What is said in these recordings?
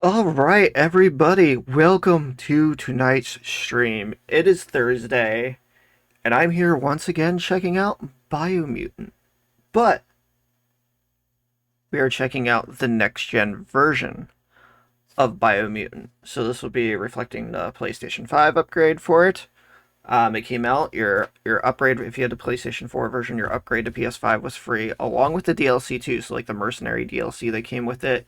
All right, everybody, welcome to tonight's stream. It is Thursday, and I'm here once again checking out Biomutant. But we are checking out the next gen version of Biomutant. So this will be reflecting the PlayStation 5 upgrade for it. It came out. Your upgrade, if you had the PlayStation 4 version, your upgrade to PS5 was free, along with the DLC too. So like the Mercenary DLC that came with it,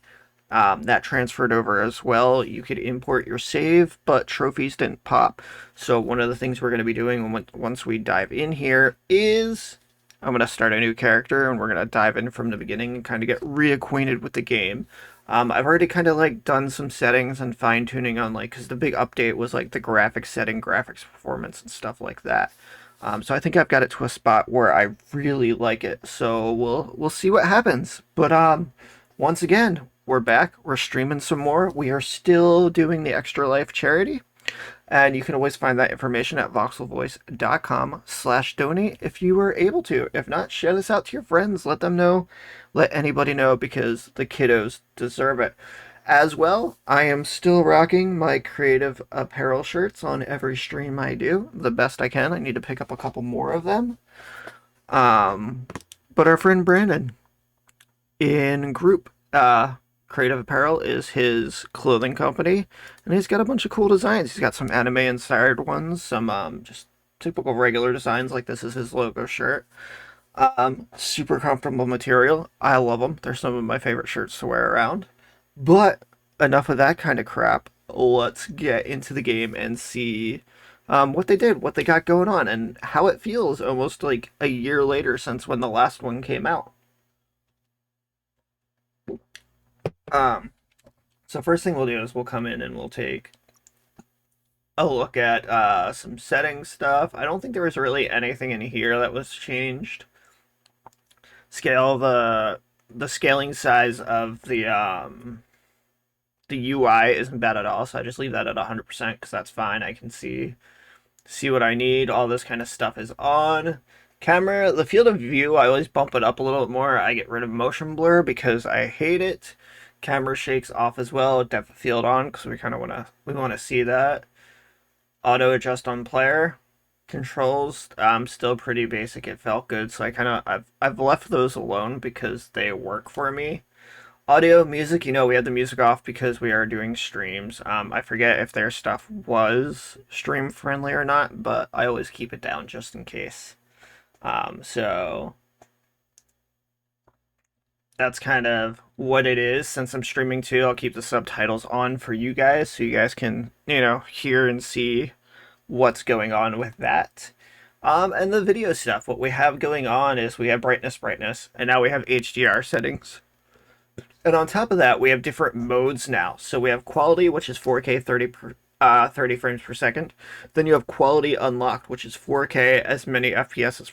that transferred over as well. You could import your save, but trophies didn't pop. So one of the things we're going to be doing once we dive in here is I'm going to start a new character and we're going to dive in from the beginning and kind of get reacquainted with the game. I've already kind of like done some settings and fine tuning on like because the big update was like the graphics setting, graphics performance, and stuff like that. So I think I've got it to a spot where I really like it. So we'll see what happens. But once again, we're back. We're streaming some more. We are still doing the Extra Life charity. And you can always find that information at voxelvoice.com/donate if you were able to. If not, share this out to your friends. Let them know. Let anybody know because the kiddos deserve it. As well, I am still rocking my creative apparel shirts on every stream I do. The best I can. I need to pick up a couple more of them. Um, but our friend Brandon in group creative apparel is his clothing company, and he's got a bunch of cool designs. He's got some anime inspired ones, some just typical regular designs, like this is his logo shirt. Super comfortable material. I love them. They're some of my favorite shirts to wear around. But enough of that kind of crap. Let's get into the game and see what they did, what they got going on, and how it feels almost like a year later since when the last one came out. Um, So first thing we'll do is we'll come in and we'll take a look at some setting stuff. I don't think there was really anything in here that was changed. Scale the scaling size of the UI isn't bad at all, so I just leave that at 100% because that's fine. I can see what I need. All this kind of stuff is on. Camera, the field of view, I always bump it up a little bit more. I get rid of motion blur because I hate it. Camera shakes off as well. Depth of field on because we want to see that. Auto adjust on player controls. Still pretty basic. It felt good, so I've left those alone because they work for me. Audio, music, we had the music off because we are doing streams. I forget if their stuff was stream friendly or not, but I always keep it down just in case. So that's kind of what it is. Since I'm streaming too, I'll keep the subtitles on for you guys so you guys can, hear and see what's going on with that. And the video stuff, what we have going on is we have brightness, and now we have HDR settings. And on top of that, we have different modes now. So we have quality, which is 4K 30 frames per second. Then you have quality unlocked, which is 4K as many FPS as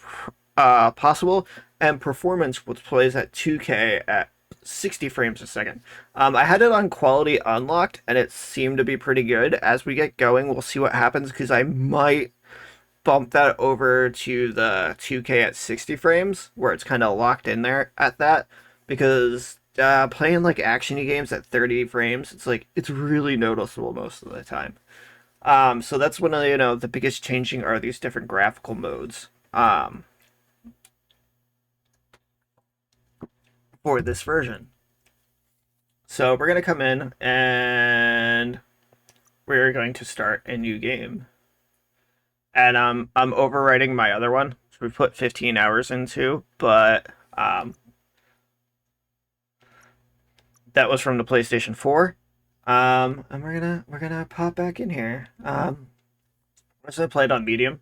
possible, and performance, which plays at 2K at 60 frames a second. I had it on quality unlocked, and it seemed to be pretty good. As we get going, we'll see what happens because I might bump that over to the 2K at 60 frames, where it's kind of locked in there at that, because playing like actiony games at 30 frames, it's really noticeable most of the time. So that's one of the biggest changing are these different graphical modes for this version. So we're gonna come in and we're going to start a new game. And I'm overwriting my other one, which we put 15 hours into, but that was from the PlayStation 4. And we're gonna pop back in here. Was I played on medium?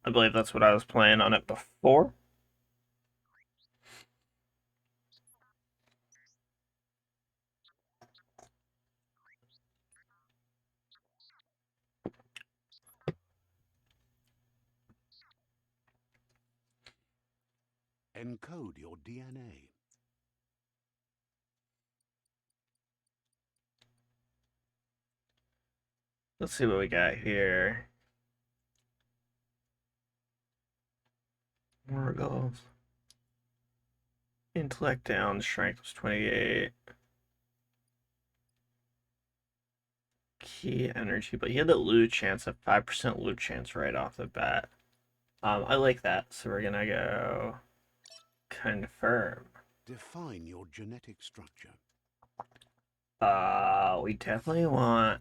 I believe that's what I was playing on it before. Encode your DNA. Let's see what we got here. More goals. Intellect down, strength was 28. key energy, but he had a loot chance, a 5% loot chance right off the bat. I like that, so we're gonna go confirm. Define your genetic structure. We definitely want.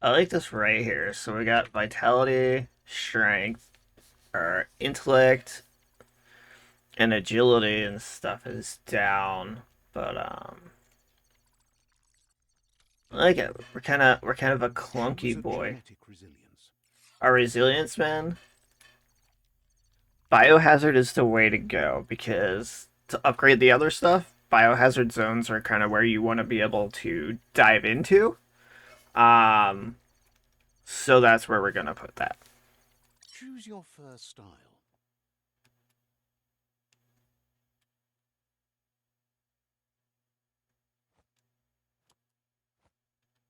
I like this right here. So we got vitality, strength, or intellect, and agility and stuff is down. But I like it. We're kind of a clunky Choose a boy. genetic resilience. Our resilience man. Biohazard is the way to go because to upgrade the other stuff, biohazard zones are kind of where you want to be able to dive into. Um, so that's where we're gonna put that. Choose your first style.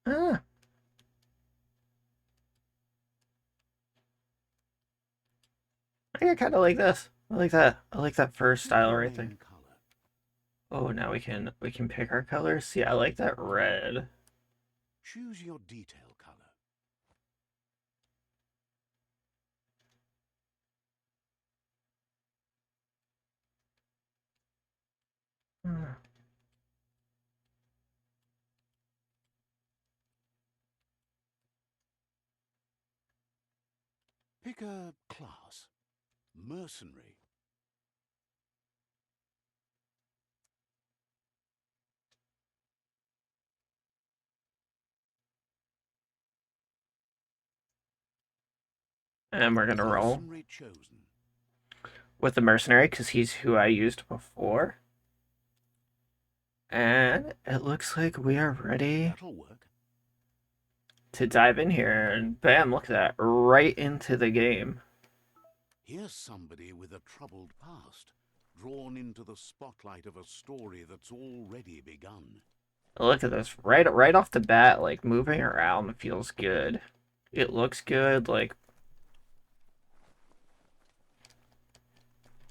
Ah, I kind of like this. I like that. I like that first Pick style your right there. main color. Oh, now we can pick our colors. Yeah, I like that red. Choose your detail color. Hmm. Pick a class. Mercenary. And we're gonna roll Mercenary chosen. with the mercenary because he's who I used before. And it looks like we are ready That'll work. to dive in here. And bam, look at that. Right into the game. Here's somebody with a troubled past, drawn into the spotlight of a story that's already begun. Look at this. Right off the bat, like moving around feels good. It looks good. Like,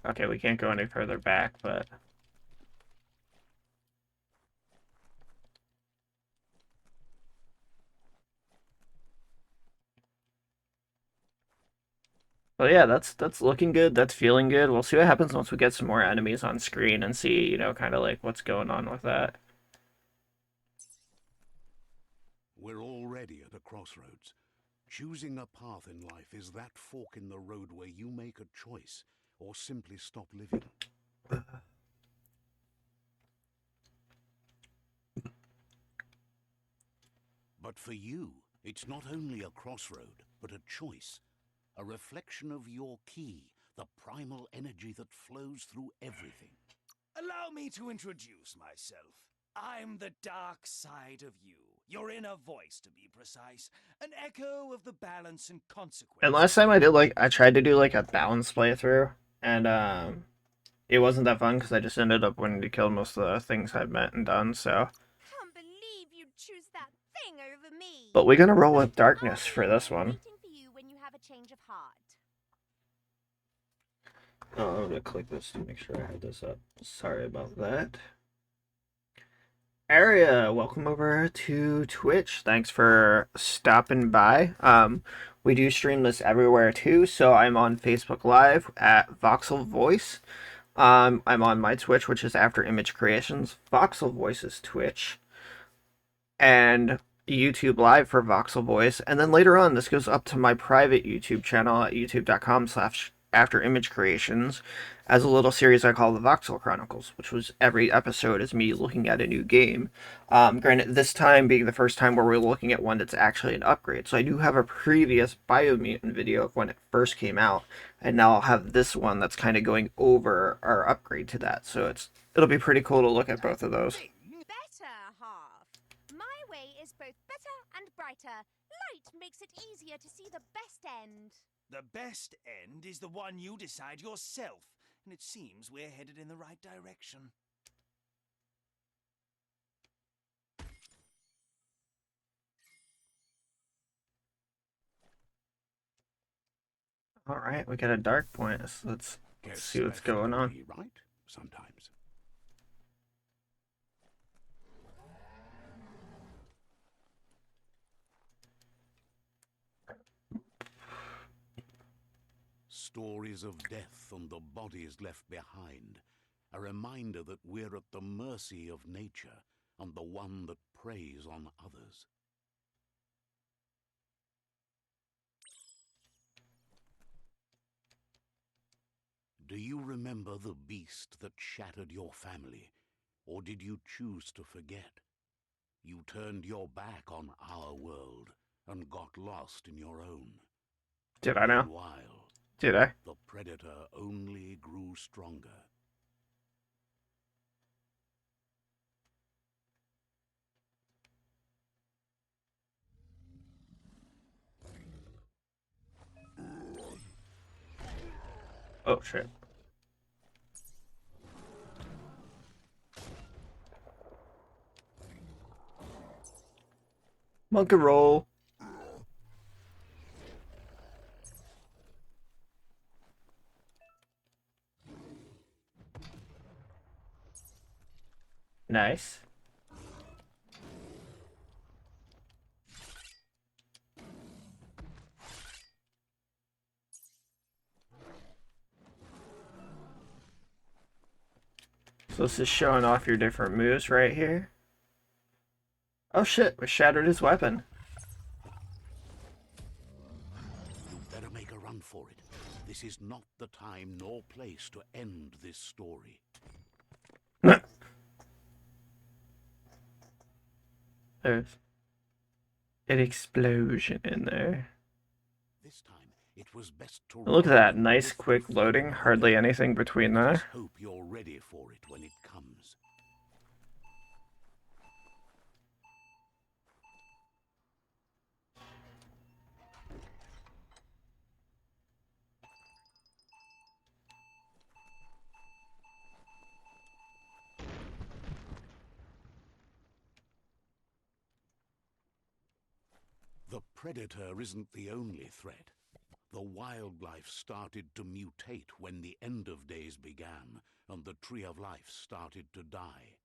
okay, we can't go any further back, but yeah, that's looking good. That's feeling good. We'll see what happens once we get some more enemies on screen and see, kind of like what's going on with that. We're already at a crossroads. Choosing a path in life is that fork in the road where you make a choice or simply stop living. But for you, it's not only a crossroad, but a choice. A reflection of your key, the primal energy that flows through everything. Allow me to introduce myself. I'm the dark side of you. Your inner voice, to be precise. An echo of the balance and consequence. And last time I tried to do like a balance playthrough, and it wasn't that fun because I just ended up wanting to kill most of the things I'd met and done. So, Can't believe you'd choose that thing over me. but we're gonna roll with I'll darkness be for here this one. waiting for you when you have a change of heart. Oh, I'm gonna click this to make sure I have this up. Sorry about that. Aria, welcome over to Twitch. Thanks for stopping by. We do stream this everywhere too, so I'm on Facebook Live at Voxel Voice. I'm on my Twitch, which is After Image Creations. Voxel Voice's Twitch. And YouTube Live for Voxel Voice. And then later on, this goes up to my private YouTube channel at youtube.com/afterimagecreations as a little series I call the Voxel Chronicles, which was every episode is me looking at a new game. Granted, this time being the first time where we're looking at one that's actually an upgrade. So I do have a previous Biomutant video of when it first came out, and now I'll have this one that's kind of going over our upgrade to that. So it'll be pretty cool to look at both of those. Better half. My way is both better and brighter. Light makes it easier to see the best end. The best end is the one you decide yourself, and it seems we're headed in the right direction. Alright, we got a dark point. So let's see what's going on. Right? Sometimes. Stories of death and the bodies left behind. A reminder that we're at the mercy of nature and the one that preys on others. Do you remember the beast that shattered your family? Or did you choose to forget? You turned your back on our world and got lost in your own. Did I know? Meanwhile, Did I? the predator only grew stronger. Oh shit. Monkey roll. Nice. So this is showing off your different moves right here. Oh shit, we shattered his weapon. You better make a run for it. This is not the time nor place to end this story. There's an explosion in there. This time, it was best to Look at run that, and nice lift quick the loading. flame Hardly again. anything between Let us there. hope you're ready for it when it comes. The predator isn't the only threat. The wildlife started to mutate when the end of days began, and the tree of life started to die.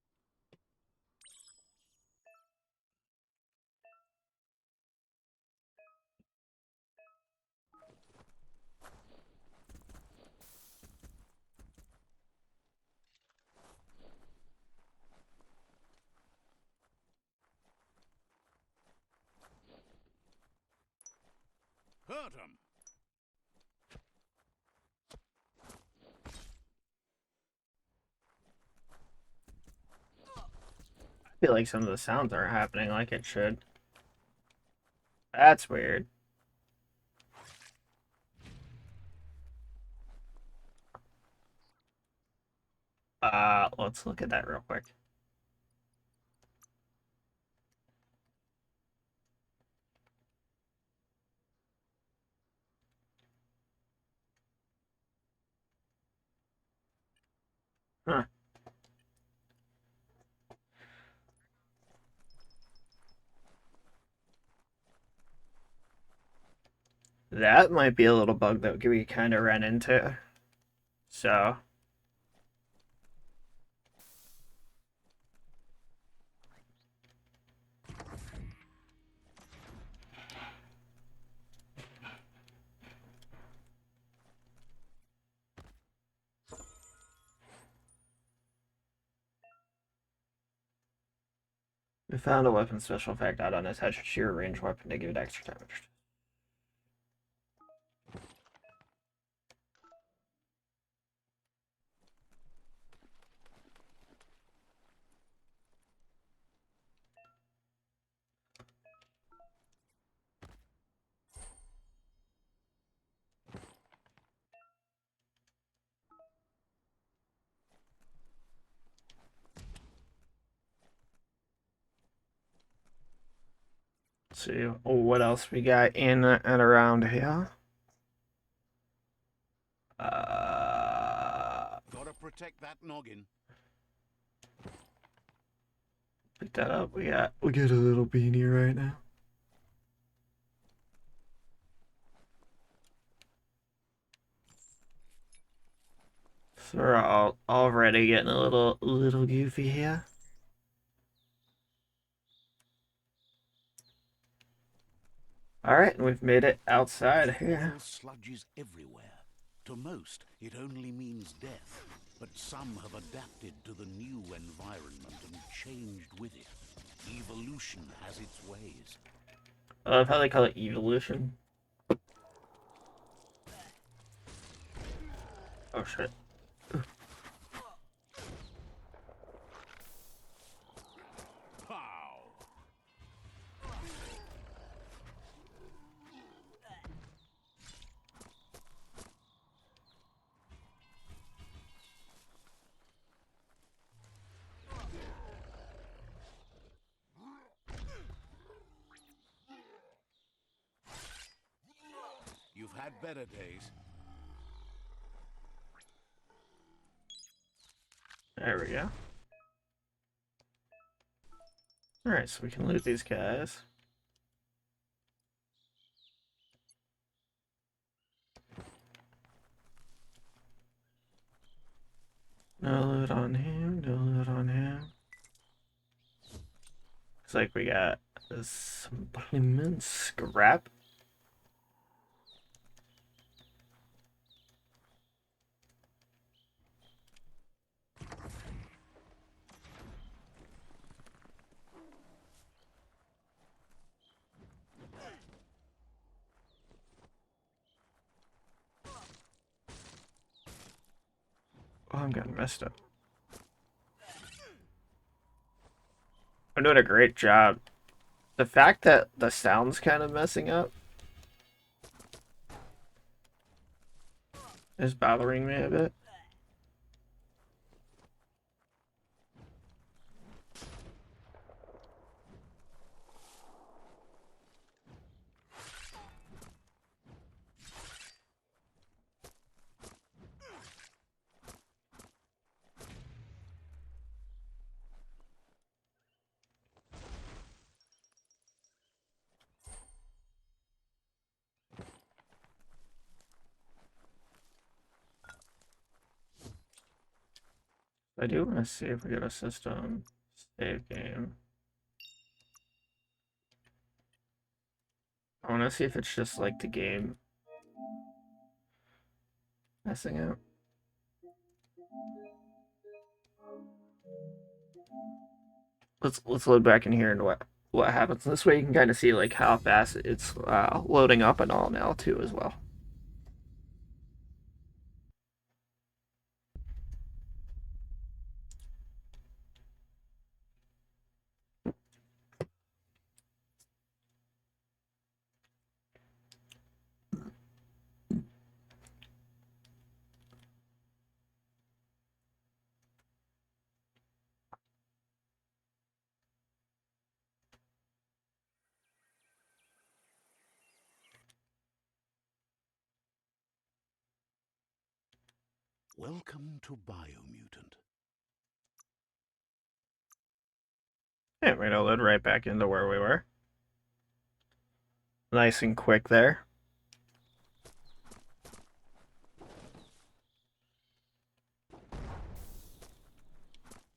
Hurt 'em! I feel like some of the sounds aren't happening like it should. That's weird. Let's look at that real quick. Huh. That might be a little bug that we kind of ran into. So, we found a weapon special effect out on attached to your ranged weapon to give it extra damage. Let's see what else we got in and around here. Gotta protect that noggin. Pick that up. We got a little beanie right now. So we're all already getting a little goofy here. Alright, we've made it outside here. Awful sludges everywhere. To most, it only means death. But some have adapted to the new environment and changed with it. Evolution has its ways. I love how they call it evolution. Oh shit. Pow! You've had better days. There we go. Alright, so we can loot these guys. No loot on him, no loot on him. Looks like we got some blooming scrap. Oh, I'm getting messed up. I'm doing a great job. The fact that the sound's kind of messing up is bothering me a bit. I do want to see if we get a system save game. I want to see if it's just like the game messing up. Let's load back in here and what happens. This way you can kind of see like how fast it's loading up and all now too as well. Welcome to Biomutant. Yeah, we're gonna load right back into where we were. Nice and quick there.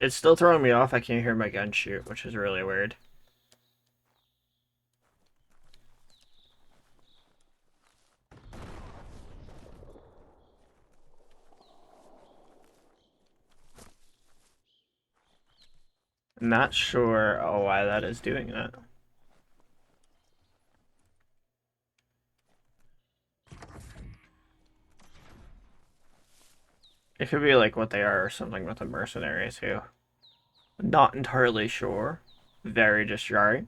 It's still throwing me off. I can't hear my gun shoot, which is really weird. Not sure why that is doing that. It could be like what they are or something with the mercenaries too. Not entirely sure. Very just jarring.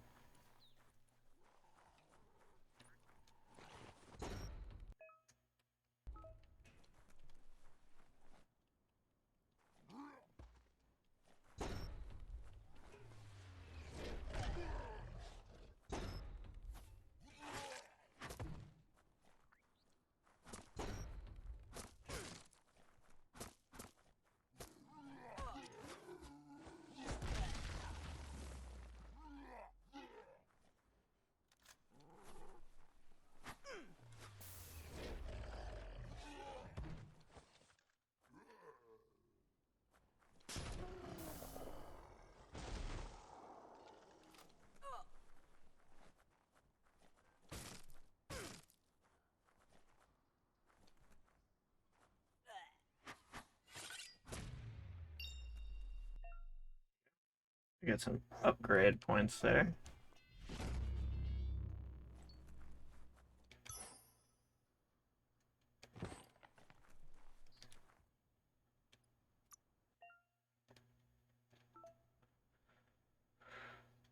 Get some upgrade points there.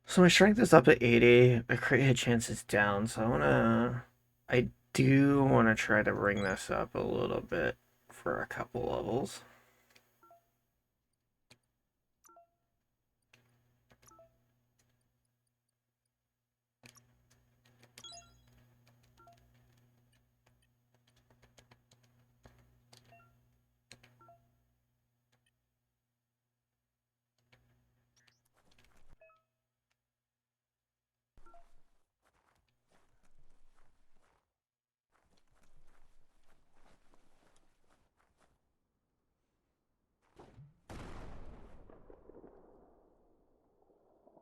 So my strength is up at 80. My crit hit chance is down, so I do wanna try to bring this up a little bit for a couple levels.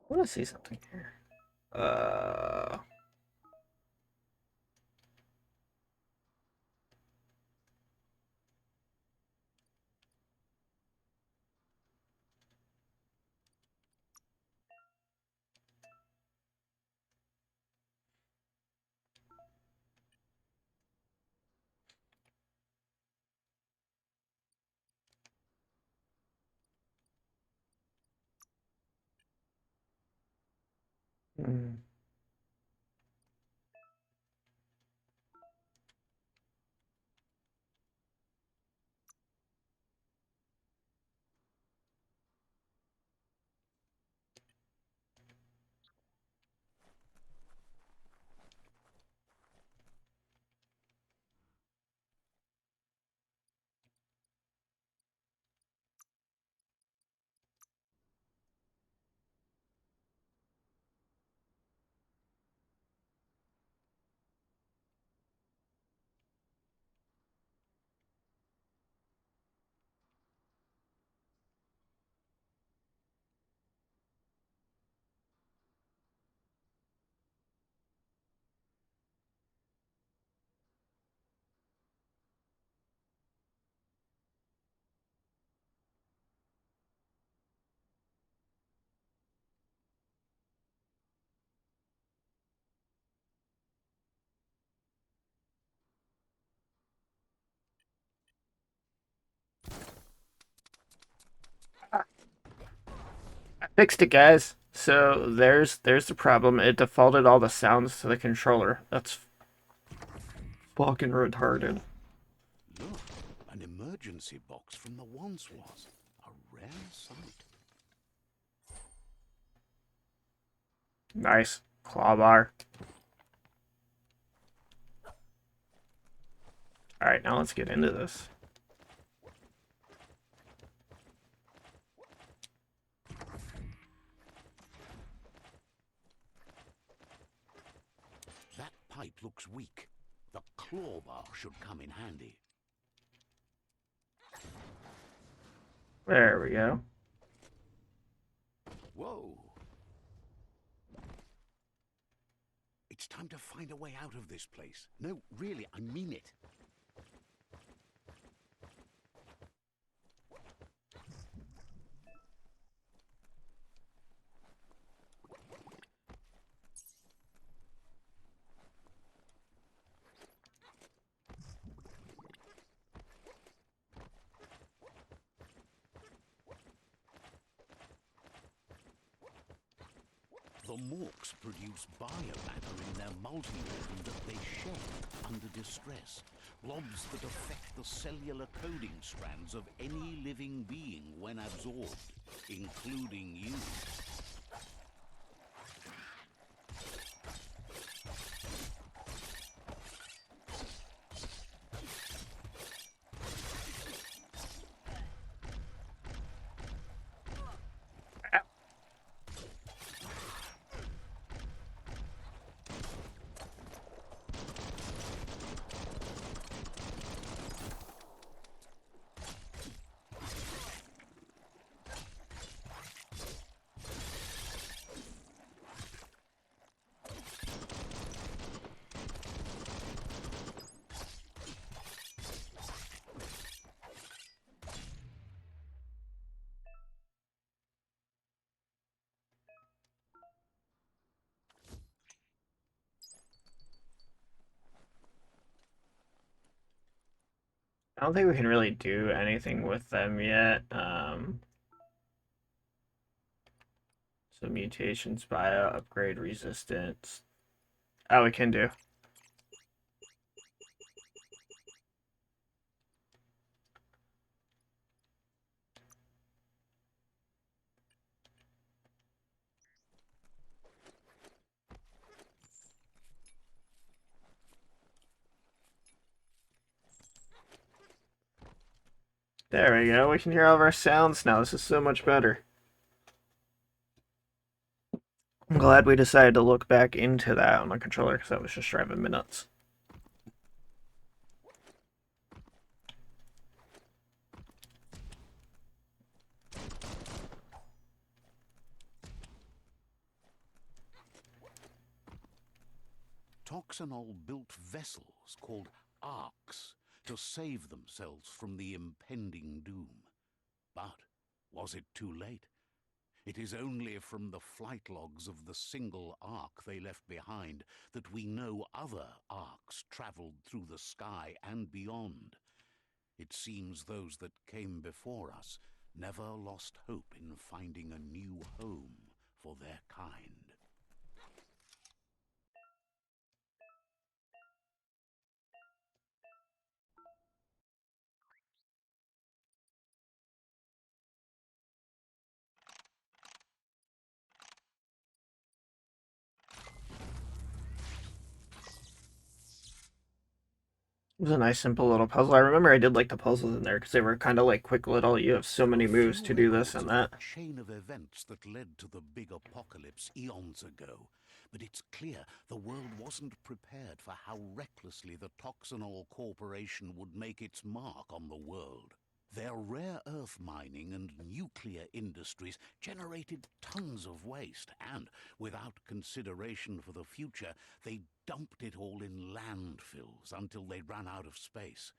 I wanna see something here. Uh, hmm. I fixed it, guys. So there's the problem. It defaulted all the sounds to the controller. That's fucking retarded. Look, an emergency box from the once was. A rare sight. Nice. Clawbar. Alright, now let's get into this. That pipe looks weak. The claw bar should come in handy. There we go. Whoa. It's time to find a way out of this place. No, really, I mean it. The Morks produce biomatter in their multi-organ that they shed under distress. Blobs that affect the cellular coding strands of any living being when absorbed, including you. I don't think we can really do anything with them yet. So mutations, bio, upgrade, resistance. Oh, we can do. There we go. We can hear all of our sounds now. This is so much better. I'm glad we decided to look back into that on the controller because that was just driving me nuts. Toxanol built vessels called arks to save themselves from the impending doom. But was it too late? It is only from the flight logs of the single ark they left behind that we know other arks traveled through the sky and beyond. It seems those that came before us never lost hope in finding a new home for their kind. It was a nice, simple little puzzle. I remember I did like the puzzles in there because they were kind of like quick little. You have so many A moves few to do this records and of that. the chain of events that led to the big apocalypse eons ago, but it's clear the world wasn't prepared for how recklessly the Toxanol Corporation would make its mark on the world. Their rare earth mining and nuclear industries generated tons of waste, and without consideration for the future, they dumped it all in landfills until they ran out of space.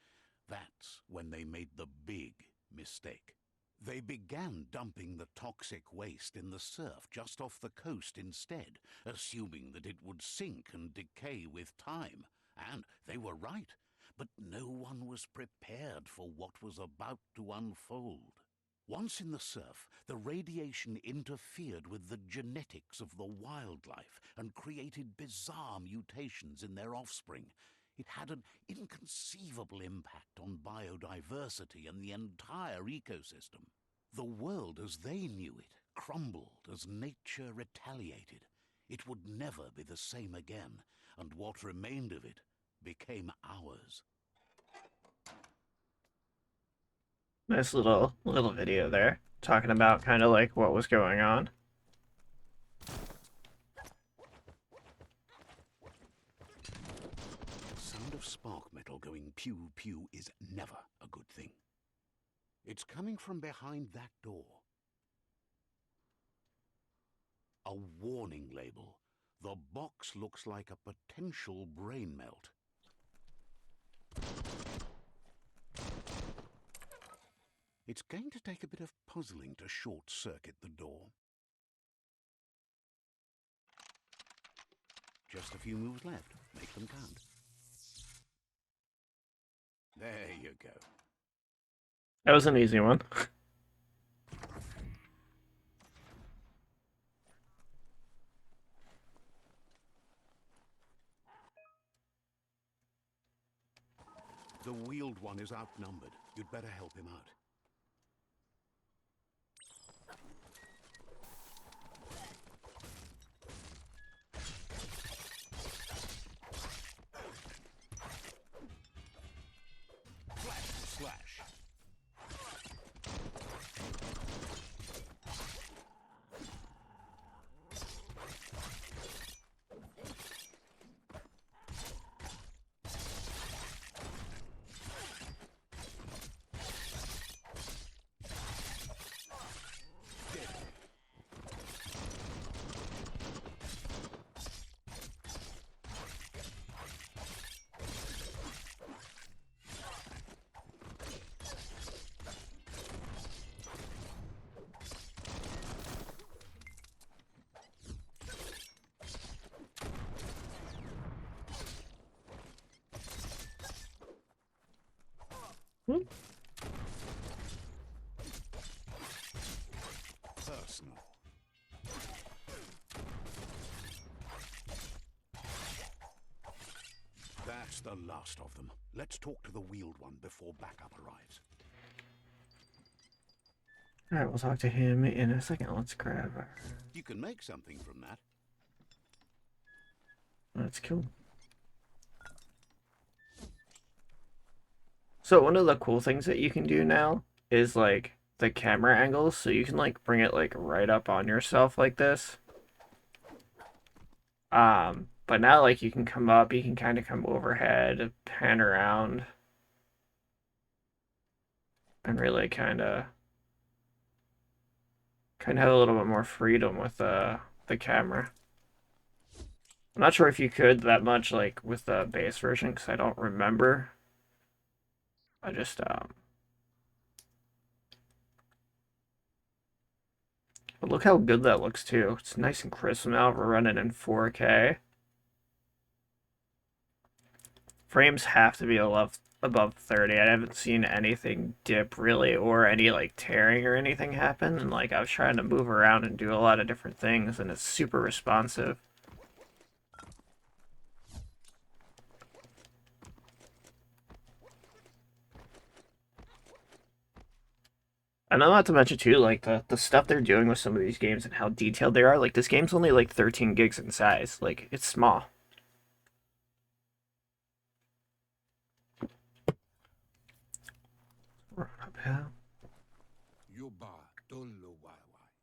That's when they made the big mistake. They began dumping the toxic waste in the surf just off the coast instead, assuming that it would sink and decay with time. And they were right. But no one was prepared for what was about to unfold. Once in the surf, the radiation interfered with the genetics of the wildlife and created bizarre mutations in their offspring. It had an inconceivable impact on biodiversity and the entire ecosystem. The world as they knew it crumbled as nature retaliated. It would never be the same again, and what remained of it became ours. Nice little video there, talking about kind of like what was going on. The sound of spark metal going pew pew is never a good thing. It's coming from behind that door. A warning label. The box looks like a potential brain melt. It's going to take a bit of puzzling to short-circuit the door. Just a few moves left. Make them count. There you go. That was an easy one. The wheeled one is outnumbered. You'd better help him out. Slash. Dead. Personal. That's the last of them. Let's talk to the wheeled one before backup arrives. Alright, we'll talk to him in a second. Let's grab our... You can make something from that. That's cool. So one of the cool things that you can do now is like the camera angles, so you can like bring it like right up on yourself like this. But now like you can come up, you can kind of come overhead, pan around, and really kind of have a little bit more freedom with the camera. I'm not sure if you could that much like with the base version because I don't remember. I just but look how good that looks too. It's nice and crisp now. We're running in 4K. Frames have to be above 30. I haven't seen anything dip really or any like tearing or anything happen. And like I was trying to move around and do a lot of different things and it's super responsive. And then not to mention too, like the stuff they're doing with some of these games and how detailed they are. Like this game's only like 13 gigs in size. Like it's small.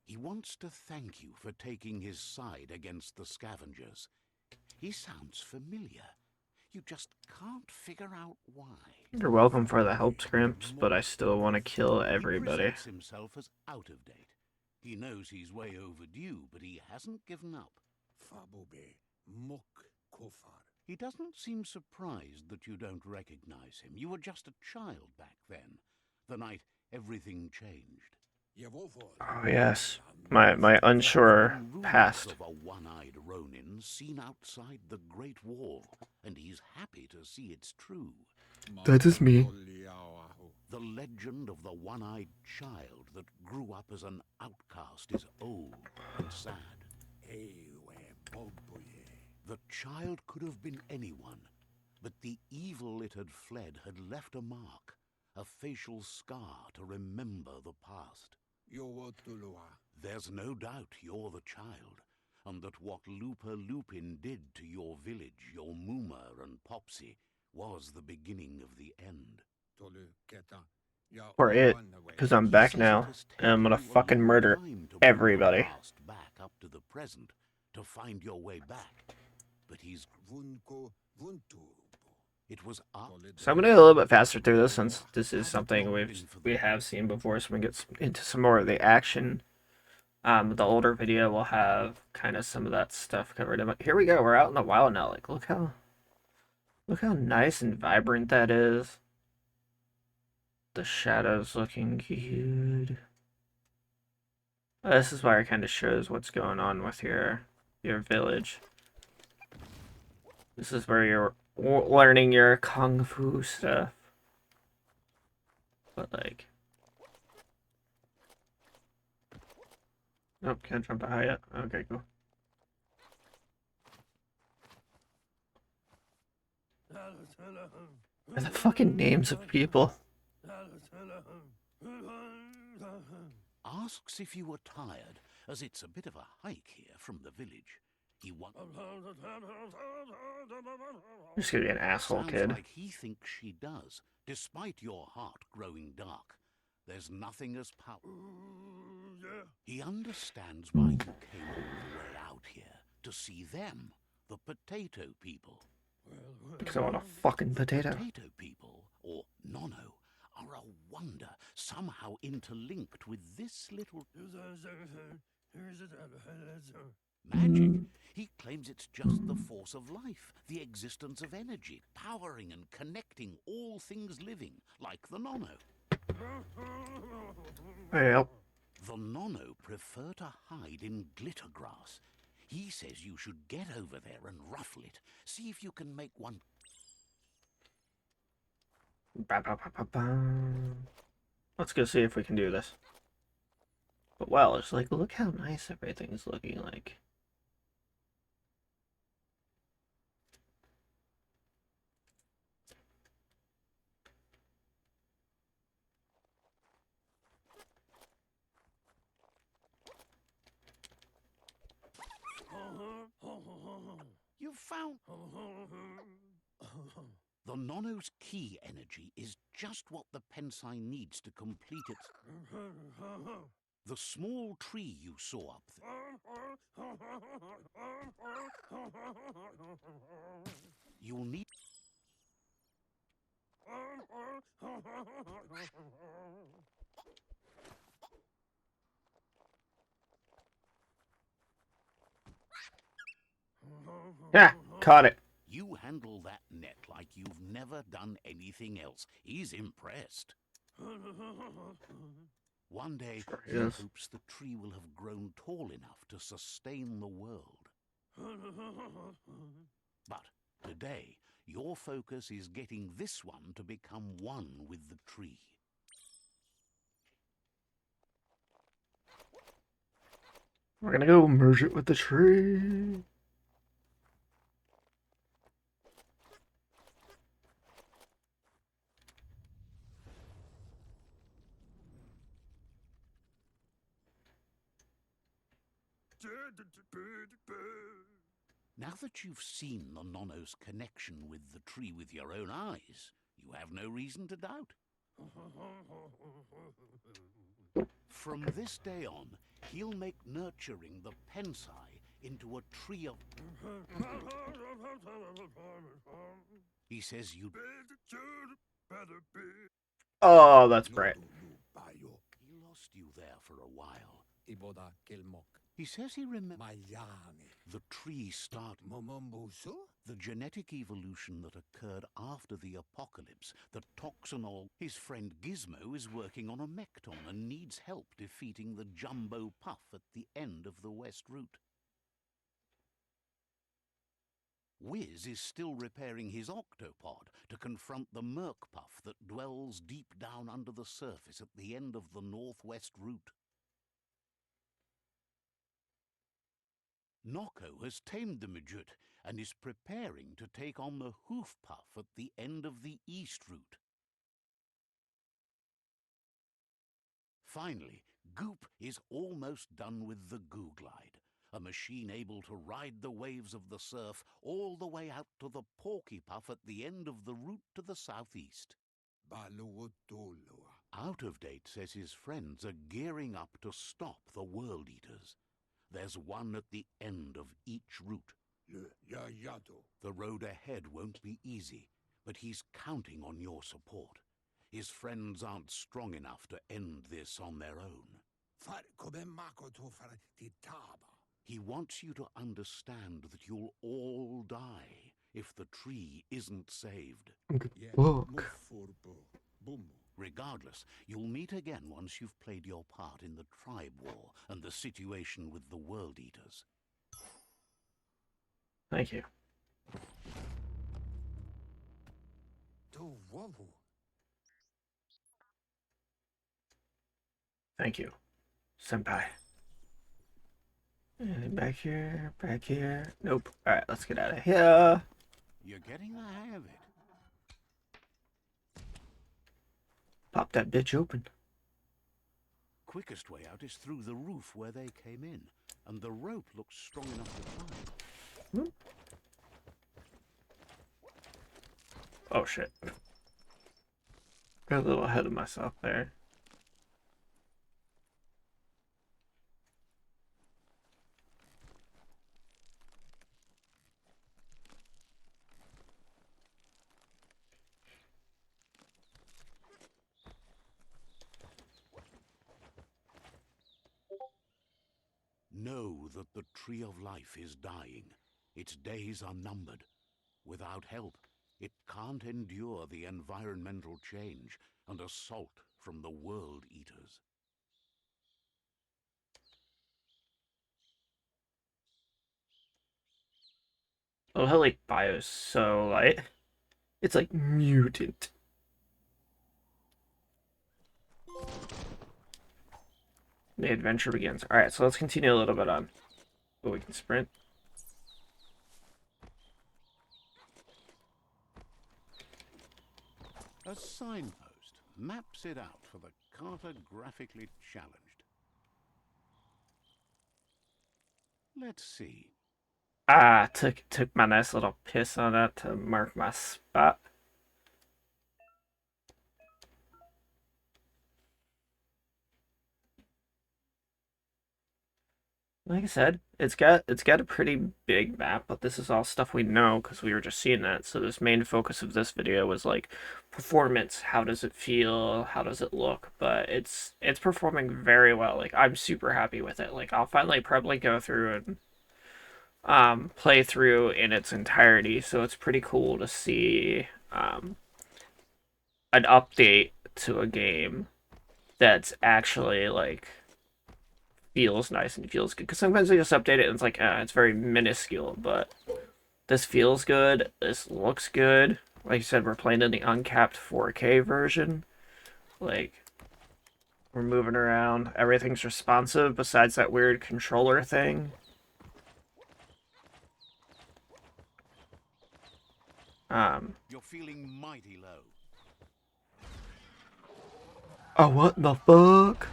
He wants to thank you for taking his side against the scavengers. He sounds familiar. You just can't figure out why. You're welcome for the help, Scrimps, but I still want to kill everybody. He presents himself as out of date. He knows he's way overdue, but he hasn't given up. He doesn't seem surprised that you don't recognize him. You were just a child back then, the night everything changed. Oh yes, my unsure past. Of a one-eyed Ronin seen outside the Great Wall, and he's happy to see it's true. That is me. The legend of the one-eyed child that grew up as an outcast is old and sad. The child could have been anyone, but the evil it had fled had left a mark, a facial scar to remember the past. There's no doubt you're the child, and that what Looper Lupin did to your village, your Moomer and Popsy, was the beginning of the end. Or it, because I'm back now, and I'm gonna fucking murder everybody. Back up to the present to find your way back, but he's it was up. So I'm gonna go a little bit faster through this since this is something we have seen before. So we get into some more of the action. The older video will have kind of some of that stuff covered. But here we go. We're out in the wild now. Like look how nice and vibrant that is. The shadows looking good. This is why it kind of shows what's going on with your village. This is where you're learning your kung fu stuff. But like, nope, can't jump that high yet. Okay, cool. What are the fucking names of people? Asks if you were tired, as it's a bit of a hike here from the village. He wants. Just gonna be an asshole Sounds kid. like he thinks she does, despite your heart growing dark. There's nothing as powerful. He understands why you came all the way out here to see them, the potato people. Because I want a fucking potato. Potato people, or Nono, are a wonder, somehow interlinked with this little magic. He claims it's just the force of life, the existence of energy, powering and connecting all things living, like the Nono. Yep. The Nono prefer to hide in glitter grass. He says you should get over there and ruffle it. See if you can make one. Let's go see if we can do this. But wow, it's like, look how nice everything's looking like. You've found... The Nono's key energy is just what the Pensai needs to complete its... The small tree you saw up there. You'll need... Yeah, caught it. You handle that net like you've never done anything else. He's impressed. One day, Sure he is. hopes the tree will have grown tall enough to sustain the world. But today, your focus is getting this one to become one with the tree. We're gonna go merge it with the tree. Now that you've seen the Nono's connection with the tree with your own eyes, you have no reason to doubt. From this day on, he'll make nurturing the Pensai into a tree of... He says you'd... Oh, that's bright. He lost you there for a while. He says he remembers... The tree started... The genetic evolution that occurred after the apocalypse, the toxinol... His friend Gizmo is working on a mecton and needs help defeating the Jumbo Puff at the end of the West Route. Wiz is still repairing his octopod to confront the Merc Puff that dwells deep down under the surface at the end of the Northwest Route. Nocco has tamed the Midget and is preparing to take on the Hoof Puff at the end of the East Route. Finally, Goop is almost done with the Goo Glide, a machine able to ride the waves of the surf all the way out to the Porky Puff at the end of the route to the southeast. Out of Date says his friends are gearing up to stop the World Eaters. There's one at the end of each route. The road ahead won't be easy, but he's counting on your support. His friends aren't strong enough to end this on their own. He wants you to understand that you'll all die if the tree isn't saved. Look. Regardless, you'll meet again once you've played your part in the tribe war and the situation with the World Eaters. Thank you. Thank you, senpai. Back here, back here. Nope. Alright, let's get out of here. You're getting the hang of it. Pop that bitch open. Quickest way out is through the roof where they came in, and the rope looks strong enough to climb. Oh shit. Got a little ahead of myself there. Know that the Tree of Life is dying. Its days are numbered. Without help, it can't endure the environmental change and assault from the World Eaters. Oh, how like Bio's so light. It's like mutant. The adventure begins. Alright, so let's continue a little bit on. Oh, we can sprint. A signpost maps it out for the cartographically challenged. Let's see. Ah, took my nice little piss on that to mark my spot. Like I said, it's got a pretty big map, but this is all stuff we know because we were just seeing that. So this main focus of this video was like performance. How does it feel? How does it look? But it's performing very well. Like I'm super happy with it. Like I'll finally probably go through and play through in its entirety. So it's pretty cool to see an update to a game that's actually like feels nice and feels good. Because sometimes they just update it and it's like, it's very minuscule. But this feels good. This looks good. Like you said, we're playing in the uncapped 4K version. Like, we're moving around. Everything's responsive besides that weird controller thing. You're feeling mighty low. Oh, what the fuck?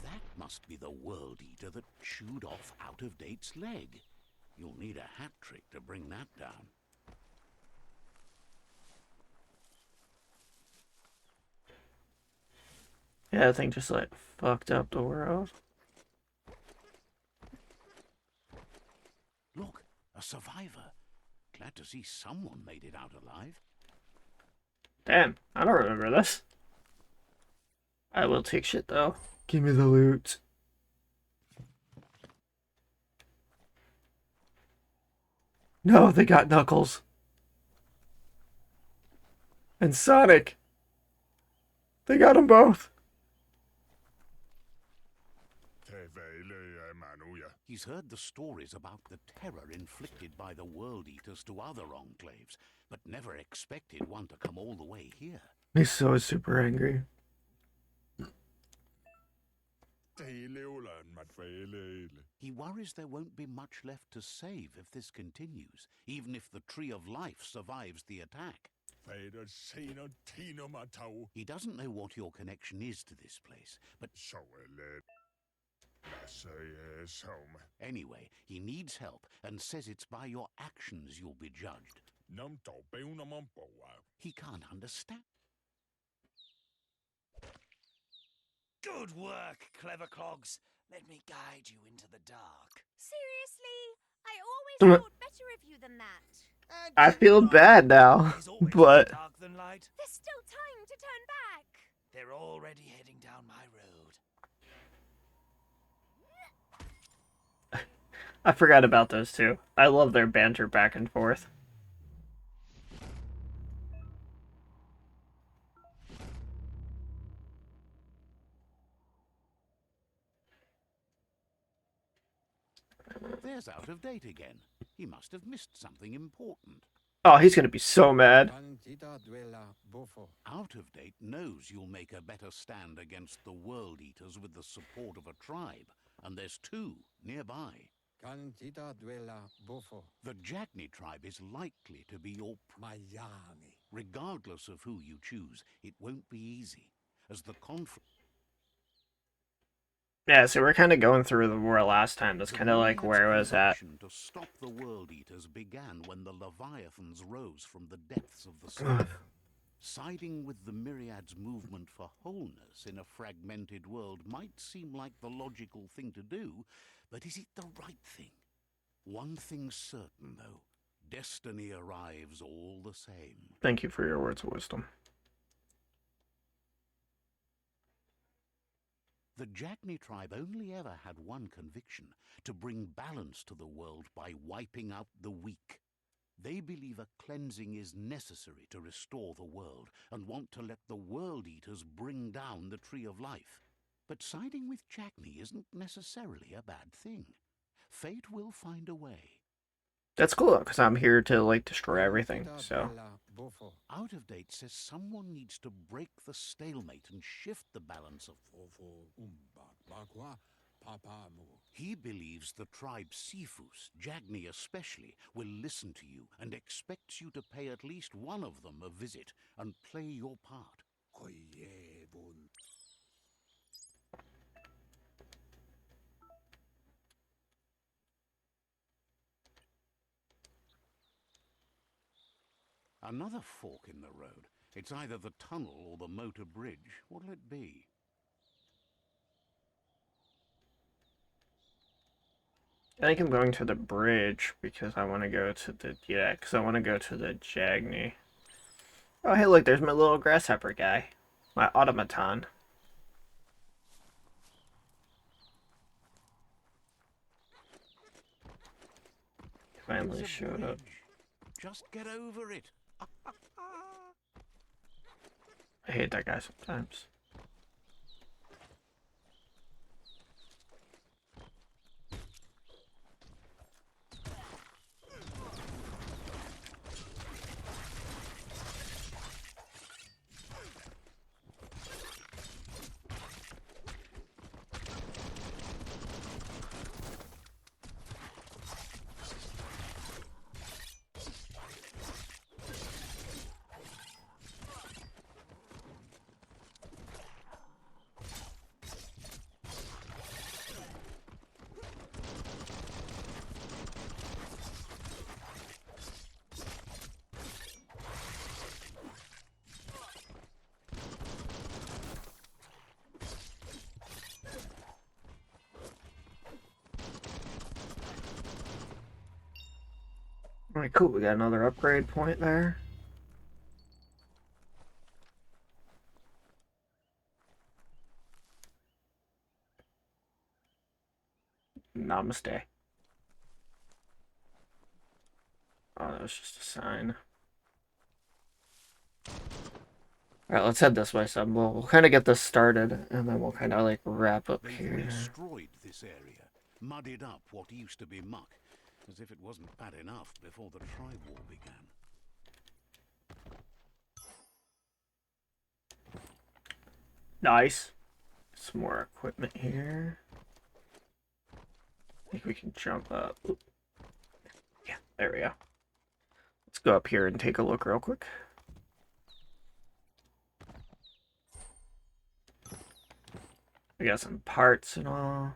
That must be the World Eater that chewed off Out of Date's leg. You'll need a hat trick to bring that down. Yeah, that thing just like fucked up the world. Look, a survivor. Glad to see someone made it out alive. Damn, I don't remember this. I will take shit though. Give me the loot. No, they got Knuckles. And Sonic. They got them both. He's heard the stories about the terror inflicted by the World Eaters to other enclaves, but never expected one to come all the way here. He's so super angry. He worries there won't be much left to save if this continues, even if the Tree of Life survives the attack. He doesn't know what your connection is to this place, but anyway, he needs help and says it's by your actions you'll be judged. He can't understand. Good work, clever clogs. Let me guide you into the dark. Seriously? I always thought better of you than that. I feel bad now, There's always but more dark than light. There's still time to turn back. They're already heading down my road. I forgot about those two. I love their banter back and forth. There's Out of Date again. He must have missed something important. Oh, he's gonna be so mad. Out of Date knows you'll make a better stand against the World Eaters with the support of a tribe, and there's two nearby. The Jackney tribe is likely to be your regardless of who you choose, it won't be easy, as the conflict. Yeah, so we're kind of going through the war last time. That's kind of like where I was at. To stop the World Eaters began when the Leviathans rose from the depths of the sea. Siding with the Myriad's movement for wholeness in a fragmented world might seem like the logical thing to do, but is it the right thing? One thing's certain, though. Destiny arrives all the same. Thank you for your words of wisdom. The Jackney tribe only ever had one conviction: to bring balance to the world by wiping out the weak. They believe a cleansing is necessary to restore the world, and want to let the World Eaters bring down the Tree of Life. But siding with Jackney isn't necessarily a bad thing. Fate will find a way. That's cool because I'm here to like destroy everything. So Out of date says someone needs to break the stalemate and shift the balance of. He believes the tribe Sifus, Jagni especially, will listen to you and expects you to pay at least one of them a visit and play your part. Another fork in the road. It's either the tunnel or the motor bridge. What'll it be? I think I'm going to the bridge because I want to go to the because I want to go to the Jagni. Oh hey, look, there's my little grasshopper guy, my automaton. Finally It's a showed up. bridge. Just get over it. I hate that guy sometimes. Alright, cool. We got another upgrade point there. Namaste. Oh, that was just a sign. Alright, let's head this way, so we'll kind of get this started, and then we'll kind of like wrap up They've here. destroyed this area, muddied up what used to be muck, as if it wasn't bad enough before the tribe war began. Nice. Some more equipment here. I think we can jump up. Oop. Yeah, there we go. Let's go up here and take a look real quick. We got some parts and all.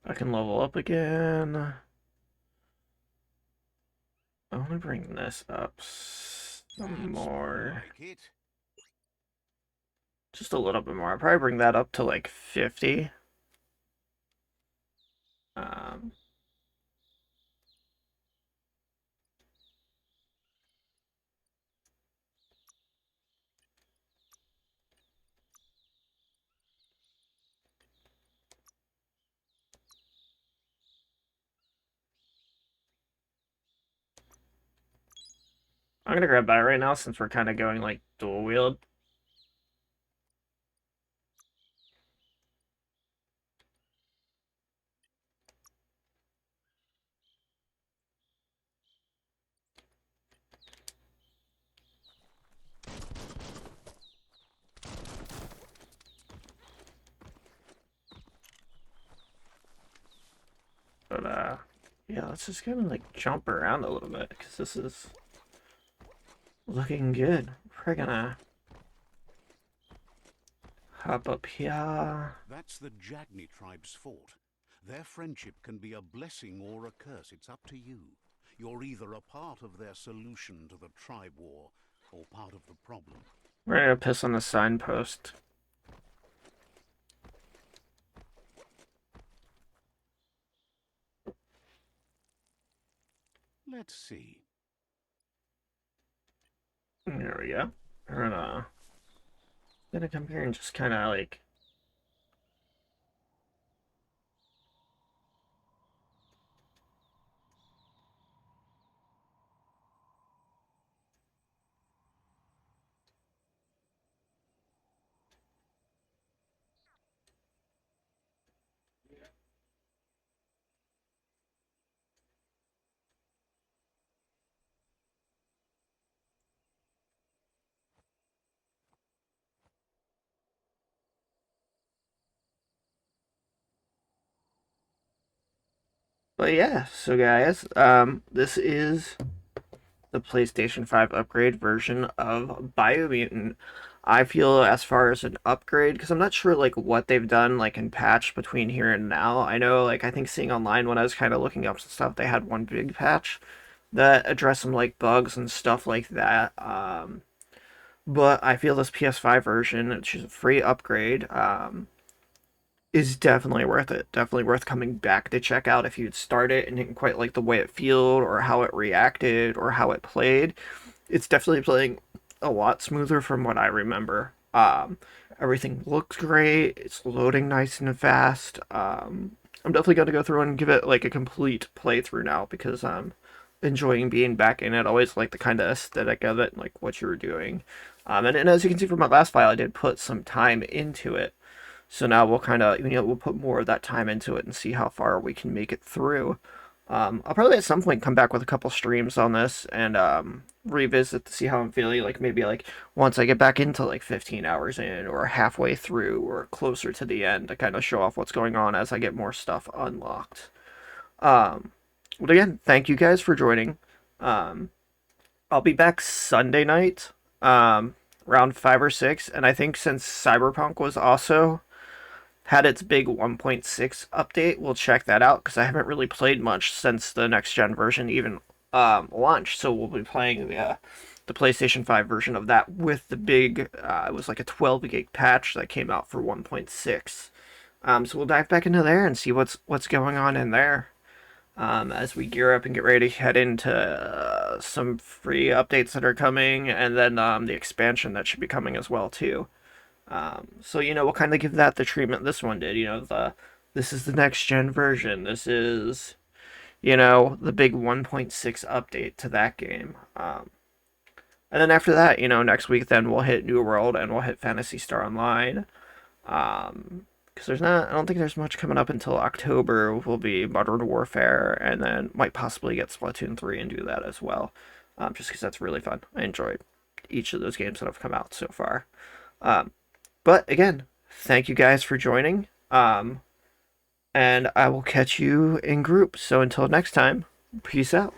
I can level up again. I want to bring this up some more. Like it. Just a little bit more. I'll probably bring that up to like 50. Um, I'm gonna grab that right now since we're kind of going like dual wield. But yeah, let's just kind of like jump around a little bit because this is looking good. We're gonna hop up here. That's the Jagni tribe's fort. Their friendship can be a blessing or a curse. It's up to you. You're either a part of their solution to the tribe war or part of the problem. We're gonna piss on the signpost. Let's see. There we go. We're gonna come here and just kind of like But yeah, so guys, this is the PlayStation 5 upgrade version of Biomutant. I feel as far as an upgrade, because I'm not sure like what they've done like in patch between here and now. I know like I think seeing online when I was kind of looking up some stuff, they had one big patch that addressed some like bugs and stuff like that. But I feel this PS5 version, which is a free upgrade, is definitely worth it. Definitely worth coming back to check out if you'd start it and didn't quite like the way it felt or how it reacted or how it played. It's definitely playing a lot smoother from what I remember. Everything looks great. It's loading nice and fast. I'm definitely going to go through and give it like a complete playthrough now because I'm enjoying being back in it. Always like the kind of aesthetic of it, like what you were doing. And as you can see from my last file, I did put some time into it. So now we'll kind of, we'll put more of that time into it and see how far we can make it through. I'll probably at some point come back with a couple streams on this and revisit to see how I'm feeling. Like maybe like once I get back into like 15 hours in or halfway through or closer to the end to kind of show off what's going on as I get more stuff unlocked. Um, but again, thank you guys for joining. Um, I'll be back Sunday night, around 5 or 6, and I think since Cyberpunk was also had its big 1.6 update. We'll check that out because I haven't really played much since the next gen version even launched. So we'll be playing the PlayStation 5 version of that with the big. It was like a 12 gig patch that came out for 1.6. So we'll dive back into there and see what's going on in there. As we gear up and get ready to head into some free updates that are coming, and then the expansion that should be coming as well too. So we'll kind of give that the treatment this one did. This is the next gen version. This is the big 1.6 update to that game. And then after that, next week then we'll hit New World and we'll hit Phantasy Star Online. Because I don't think there's much coming up until October. Will be Modern Warfare, and then might possibly get Splatoon 3 and do that as well. Just because that's really fun. I enjoyed each of those games that have come out so far. But again, thank you guys for joining. And I will catch you in group. So until next time, peace out.